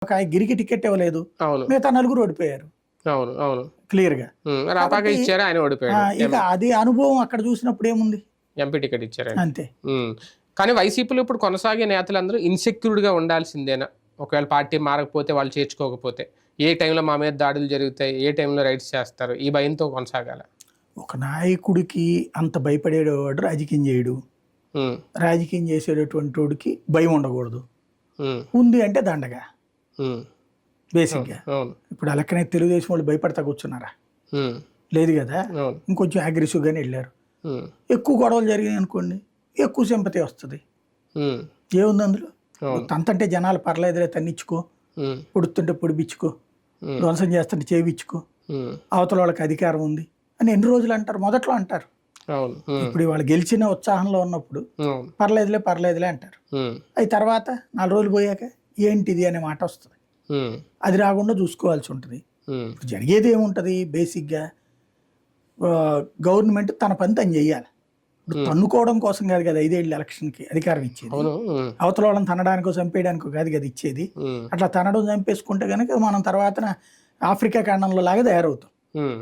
ఒక గిరికి టికెట్ ఇవ్వలేదు, అవును మిగతా నలుగురు ఓడిపోయారు అవును అవును క్లియర్ గా. రాపాక కాబట్టి ఇచ్చారు, ఆయన ఓడిపోయాడు. ఇక అది అనుభవం అక్కడ చూసినప్పుడు ఏముంది, ఎంపీ టికెట్ ఇచ్చారు ఆయన. అంతే. కానీ వైసీపీలో ఇప్పుడు కొనసాగే నేతలందరూ ఇన్సెక్యూర్డ్గా ఉండాల్సిందేనా? ఒకవేళ పార్టీ మారకపోతే, వాళ్ళు చేర్చుకోకపోతే ఏ టైంలో మా మీద దాడులు జరుగుతాయి, ఏ టైంలో రైడ్స్ చేస్తారు, ఈ భయంతో కొనసాగాల? ఒక నాయకుడికి అంత భయపడేవాడు రాజకీయం చేయడు. ఉమ్, రాజకీయం చేసేటటువంటి వాడికి భయం ఉండకూడదు. ఉమ్, ఉంది అంటే దండగా ఉమ్, బేసిక్గా. అవును ఇప్పుడు అలాగనే తెలుగుదేశం వాళ్ళు భయపడతా కూర్చున్నారా? ఉమ్, లేదు కదా. అవును ఇంకొంచెం అగ్రెసివ్గానే వెళ్ళారు. ఉమ్, ఎక్కువ గొడవలు జరిగాయి అనుకోండి, ఎక్కువ సింపతి వస్తుంది. ఉమ్, ఏముంది అందులో? అవును తంతంటే జనాలు పర్లేదులే, తన్నిచ్చుకో, ఉమ్, పొడుతుంటే పొడిపించుకో, ఉమ్, ధ్వంసం చేస్తుంటే చేయించుకో, ఉమ్, అవతల వాళ్ళకి అధికారం ఉంది అని ఎన్ని రోజులు అంటారు? మొదట్లో అంటారు. అవును ఉమ్, ఇప్పుడు వాళ్ళు గెలిచిన ఉత్సాహంలో ఉన్నప్పుడు అవును పర్లేదులే అంటారు. ఉమ్, అది తర్వాత 4 రోజులు పోయాక ఏంటిది అనే మాట వస్తుంది. ఉమ్, అది రాకుండా చూసుకోవాల్సి ఉంటుంది. ఉమ్, ఇప్పుడు జరిగేది ఏముంటుంది బేసిక్గా, గవర్నమెంట్ తన పని తను చెయ్యాలి. ఇప్పుడు తన్నుకోవడం కోసం కాదు కదా 5 ఏళ్ళ ఎలక్షన్కి అధికారం ఇచ్చేది. అవును ఉమ్, అవతల వాళ్ళని తనడానికో చంపేయడానికో కాదు కదా ఇచ్చేది. ఉమ్, అట్లా తనడం చంపేసుకుంటే కనుక మనం తర్వాత ఆఫ్రికా ఖండంలో లాగా తయారవుతాం. ఉమ్,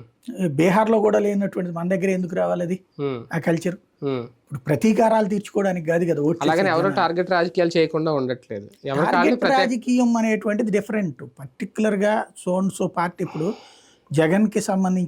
బీహార్లో కూడా లేనటువంటి మన దగ్గర ఎందుకు రావాలి అది, ఉమ్, ఆ కల్చర్? ఉమ్. ఇప్పుడు ప్రతీకారాలు తీర్చుకోవడానికి కాదు కదా ఓట్ అలాగని ఎవరు చేసేది. టార్గెట్ రాజకీయాలు చేయకుండా ఉండట్లేదు. ఎవరికి టార్గెట్ రాజకీయం అనేటువంటిది డిఫరెంట్. పర్టికులర్గా సో అండ్ సో పార్టీ ఇప్పుడు జగన్కి సంబంధించి